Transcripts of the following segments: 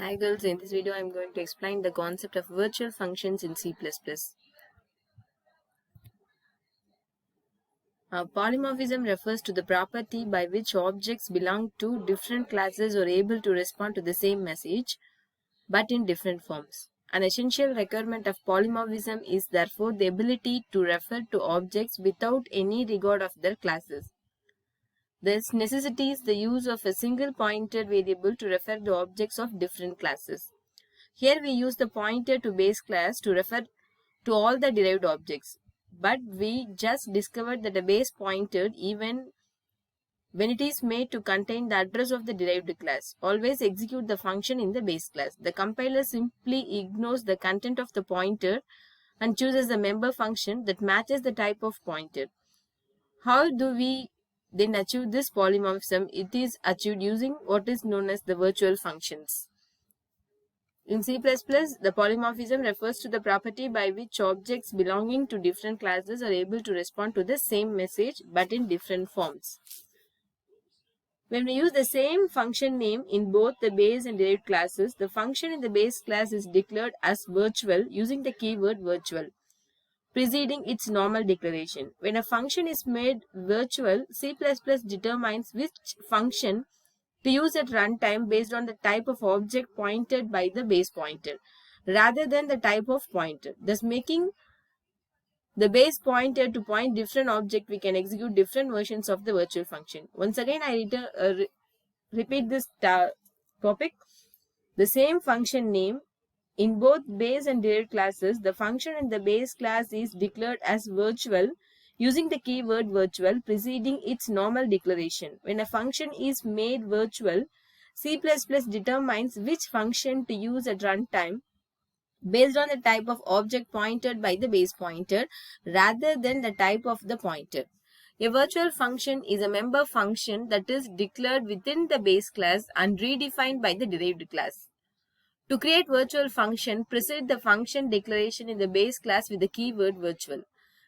Hi girls, in this video I am going to explain the concept of virtual functions in C++. Polymorphism refers to the property by which objects belong to different classes are able to respond to the same message, but in different forms. An essential requirement of polymorphism is therefore the ability to refer to objects without any regard of their classes. This necessitates the use of a single pointer variable to refer to objects of different classes. Here we use the pointer to base class to refer to all the derived objects. But we just discovered that a base pointer, even when it is made to contain the address of the derived class, always execute the function in the base class. The compiler simply ignores the content of the pointer and chooses the member function that matches the type of pointer. How do we then achieve this polymorphism? It is achieved using what is known as the virtual functions. In C++, the polymorphism refers to the property by which objects belonging to different classes are able to respond to the same message but in different forms. When we use the same function name in both the base and derived classes, the function in the base class is declared as virtual using the keyword virtual, preceding its normal declaration. When a function is made virtual, C++ determines which function to use at runtime based on the type of object pointed by the base pointer, rather than the type of pointer. Thus, making the base pointer to point different object, we can execute different versions of the virtual function. Once again, I repeat this topic. The same function name in both base and derived classes, the function in the base class is declared as virtual using the keyword virtual preceding its normal declaration. When a function is made virtual, C++ determines which function to use at runtime based on the type of object pointed by the base pointer rather than the type of the pointer. A virtual function is a member function that is declared within the base class and redefined by the derived class. To create virtual function, precede the function declaration in the base class with the keyword virtual.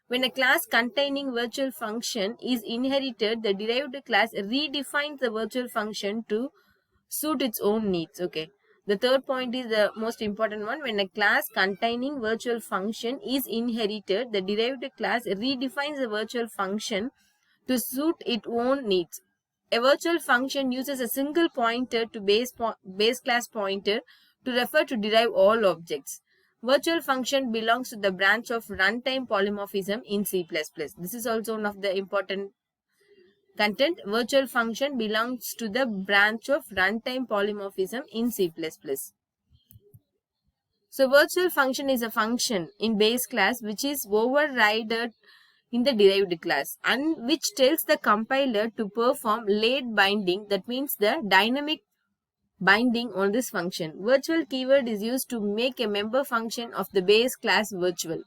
When a class containing virtual function is inherited, the derived class redefines the virtual function to suit its own needs. Okay. The third point is the most important one. When a class containing virtual function is inherited, the derived class redefines the virtual function to suit its own needs. A virtual function uses a single pointer to base class pointer to refer to derive all objects. Virtual function belongs to the branch of runtime polymorphism in C++. This is also one of the important content. Virtual function belongs to the branch of runtime polymorphism in C++. So virtual function is a function in base class which is overridden in the derived class and which tells the compiler to perform late binding, that means the dynamic binding on this function. Virtual keyword is used to make a member function of the base class virtual.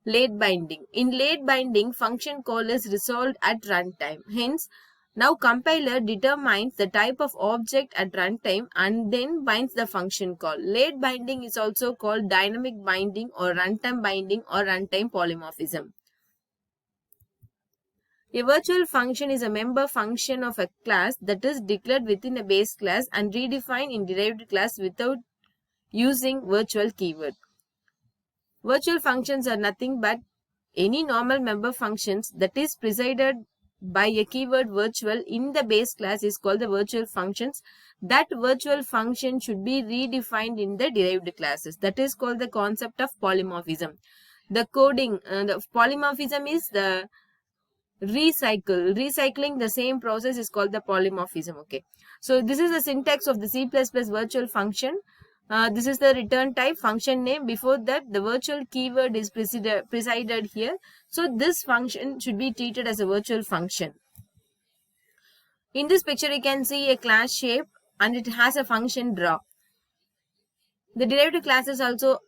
Late binding. In late binding, function call is resolved at runtime. Hence, now compiler determines the type of object at runtime and then binds the function call. Late binding is also called dynamic binding or runtime binding or runtime polymorphism. A virtual function is a member function of a class that is declared within a base class and redefined in derived class without using virtual keyword. Virtual functions are nothing but any normal member functions that is preceded by a keyword virtual in the base class is called the virtual functions. That virtual function should be redefined in the derived classes. That is called the concept of polymorphism. The coding, the polymorphism is the recycling the same process is called the polymorphism. Okay, so this is the syntax of the C++ virtual function. This is the return type function name. Before that, the virtual keyword is presided here. So this function should be treated as a virtual function. In this picture, you can see a class shape and it has a function draw. The derived classes also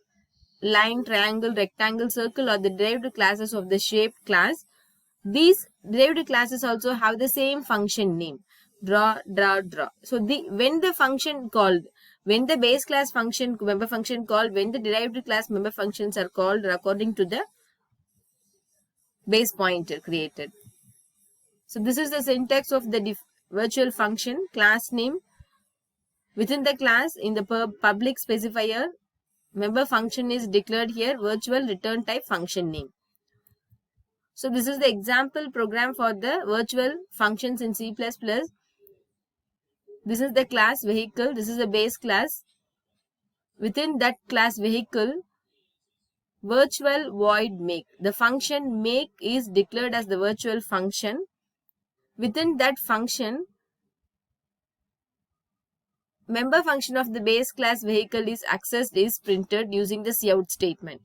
line, triangle, rectangle, circle are the derived classes of the shape class. These derived classes also have the same function name, draw, draw, draw. So when the function called, when the base class function member function called, when the derived class member functions are called according to the base pointer created. So this is the syntax of the virtual function. Class name Within the class, in the public specifier, member function is declared here virtual return type function name. So this is the example program for the virtual functions in C++. This is the class vehicle. This is the base class. Within that class vehicle, virtual void make. The function make is declared as the virtual function. Within that function, member function of the base class vehicle is accessed is printed using the cout statement.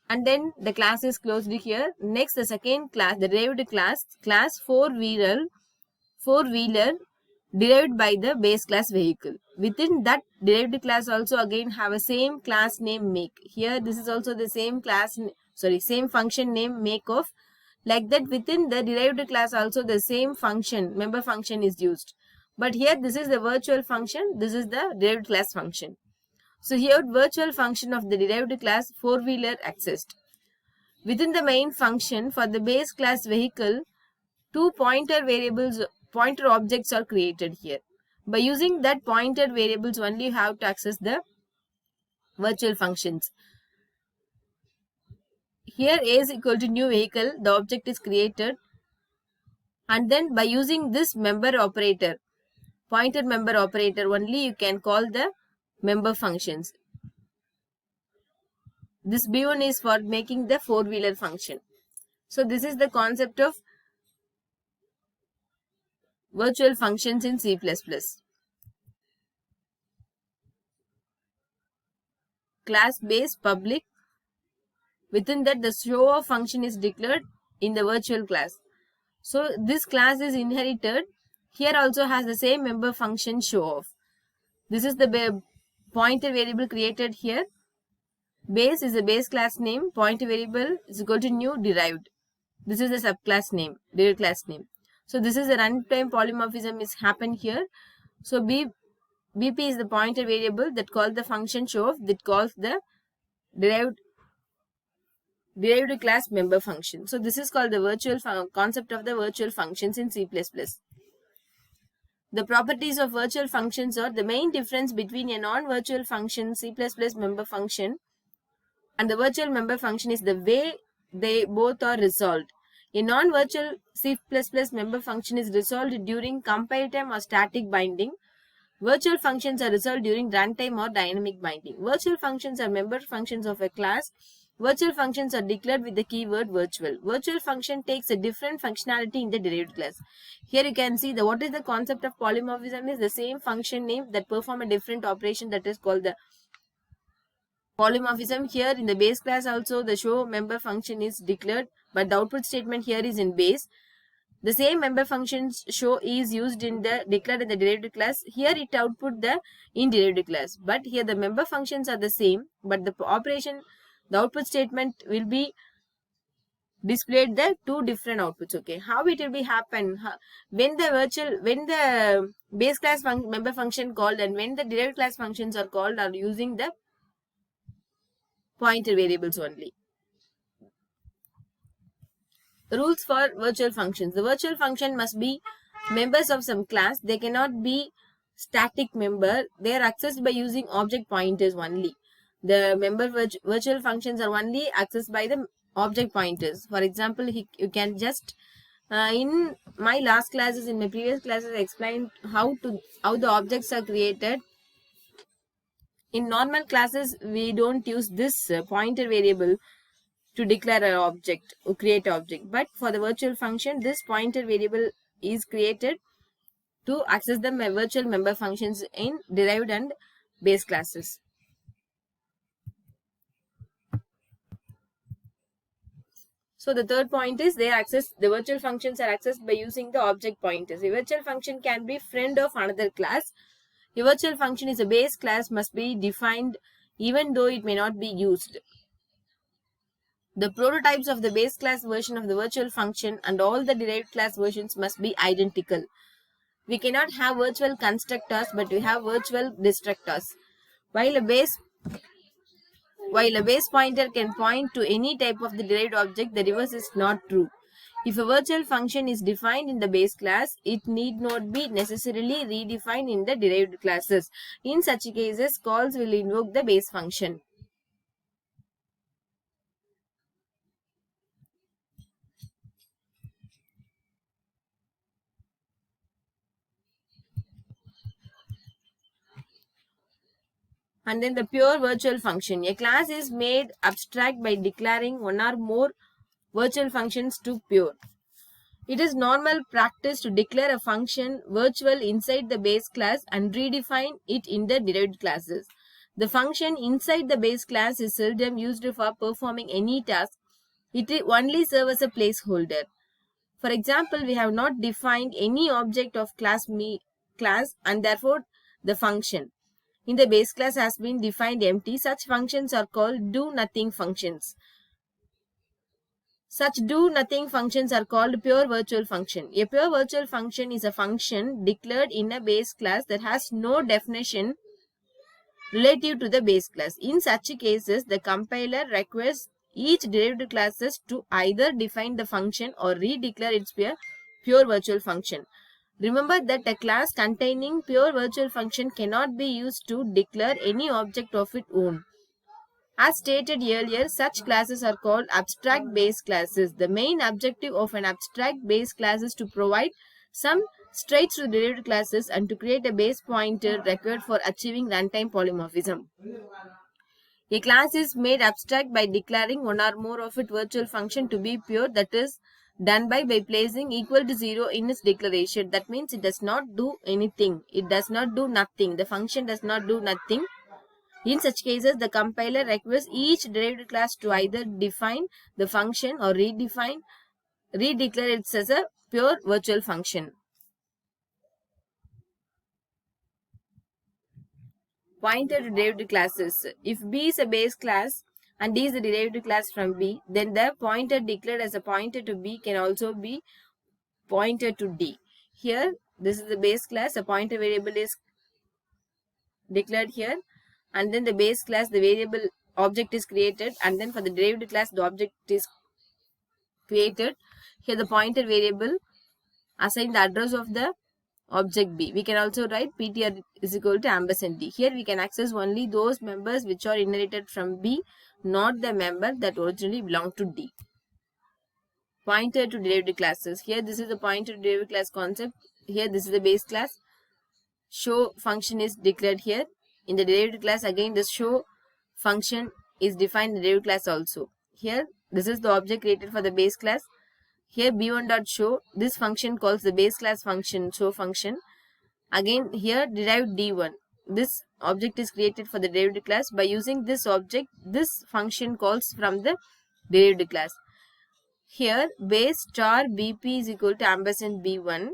And then the class is closed here. Next, the second class, the derived class four-wheeler derived by the base class vehicle. Within that derived class also again have a same class name make. Here this is also the same same function name make of. Like that within the derived class also the same function, member function is used. But here this is the virtual function, this is the derived class function. So here virtual function of the derived class four-wheeler accessed. Within the main function for the base class vehicle, two pointer objects are created here. By using that pointer variables only you have to access the virtual functions. Here A is equal to new vehicle, the object is created, and then by using this member operator, pointer member operator only you can call the member functions. This B1 is for making the four-wheeler function. So this is the concept of virtual functions in C++. Class base public. Within that the show of function is declared in the virtual class. So this class is inherited. Here also has the same member function show off. This is the pointer variable created here. Base is the base class name. Pointer variable is equal to new derived. This is the subclass name, derived class name. So this is the runtime polymorphism is happened here. So BP is the pointer variable that calls the function show off, that calls the derived class member function. So this is called the virtual concept of the virtual functions in C++. The properties of virtual functions are the main difference between a non-virtual function C++ member function and the virtual member function is the way they both are resolved. A non-virtual C++ member function is resolved during compile time or static binding. Virtual functions are resolved during runtime or dynamic binding. Virtual functions are member functions of a class. Virtual functions are declared with the keyword virtual. Virtual function takes a different functionality in the derived class. Here you can see what is the concept of polymorphism is the same function name that perform a different operation, that is called the polymorphism. Here in the base class also the show member function is declared, but the output statement here is in base. The same member function show is used in the declared in the derived class. Here it output the in derived class, but here the member functions are the same, but the operation, the output statement will be displayed the two different outputs. Okay, how it will be happen when the base class member function called and when the derived class functions are called are using the pointer variables only. Rules for virtual functions. The virtual function must be members of some class. They cannot be static member. They are accessed by using object pointers only. The member virtual functions are only accessed by the object pointers. For example, you can just in my last classes, in my previous classes, I explained how the objects are created. In normal classes, we don't use this pointer variable to declare an object or create an object, but for the virtual function this pointer variable is created to access the virtual member functions in derived and base classes. So the third point is the virtual functions are accessed by using the object pointers. A virtual function can be friend of another class. A virtual function is a base class, must be defined even though it may not be used. The prototypes of the base class version of the virtual function and all the derived class versions must be identical. We cannot have virtual constructors, but we have virtual destructors. While a base pointer can point to any type of the derived object, the reverse is not true. If a virtual function is defined in the base class, it need not be necessarily redefined in the derived classes. In such cases, calls will invoke the base function. And then the pure virtual function. A class is made abstract by declaring one or more virtual functions to pure. It is normal practice to declare a function virtual inside the base class and redefine it in the derived classes. The function inside the base class is seldom used for performing any task. It only serves as a placeholder. For example, we have not defined any object of class and therefore the function in the base class has been defined empty. Such functions are called do-nothing functions. Such do-nothing functions are called pure virtual function. A pure virtual function is a function declared in a base class that has no definition relative to the base class. In such cases, the compiler requires each derived classes to either define the function or redeclare its pure virtual function. Remember that a class containing pure virtual function cannot be used to declare any object of its own. As stated earlier, such classes are called abstract base classes. The main objective of an abstract base class is to provide some traits to the derived classes and to create a base pointer required for achieving runtime polymorphism. A class is made abstract by declaring one or more of its virtual function to be pure. That is done by placing equal to 0 in its declaration. That means it does not do anything. It does not do nothing. The function does not do nothing. In such cases, the compiler requires each derived class to either define the function or redeclare it as a pure virtual function. Pointer to derived classes. If B is a base class and D is a derived class from B, then the pointer declared as a pointer to B can also be pointer to D. Here, this is the base class. A pointer variable is declared here, and then the base class, the variable object is created, and then for the derived class, the object is created. Here the pointer variable assign the address of the object B. We can also write ptr is equal to ampersand D. Here we can access only those members which are inherited from B, not the member that originally belonged to D. Pointer to derived classes. Here this is the pointer to derived class concept. Here this is the base class. Show function is declared here. In the derived class, again the show function is defined in the derived class also. Here this is the object created for the base class. Here b1.show, this function calls the base class function show function. Again here derived d1, this object is created for the derived class. By using this object, this function calls from the derived class. Here base star bp is equal to ampersand b1.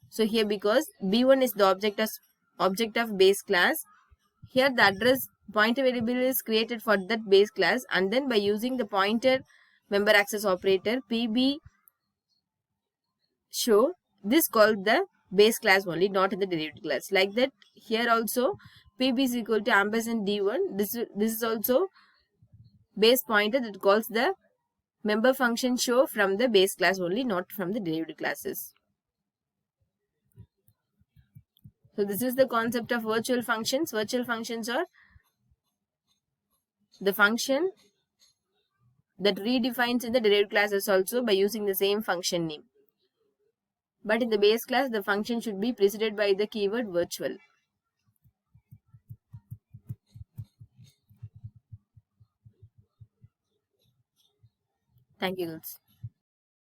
So here because b1 is the object of base class, here the address pointer variable is created for that base class, and then by using the pointer member access operator pb show, this called the base class only, not in the derived class. Like that here also pb is equal to ampersand d1. This is also base pointer that calls the member function show from the base class only, not from the derived classes. So this is the concept of virtual functions. Virtual functions are the function that redefines in the derived classes also by using the same function name. But in the base class, the function should be preceded by the keyword virtual. Thank you, girls.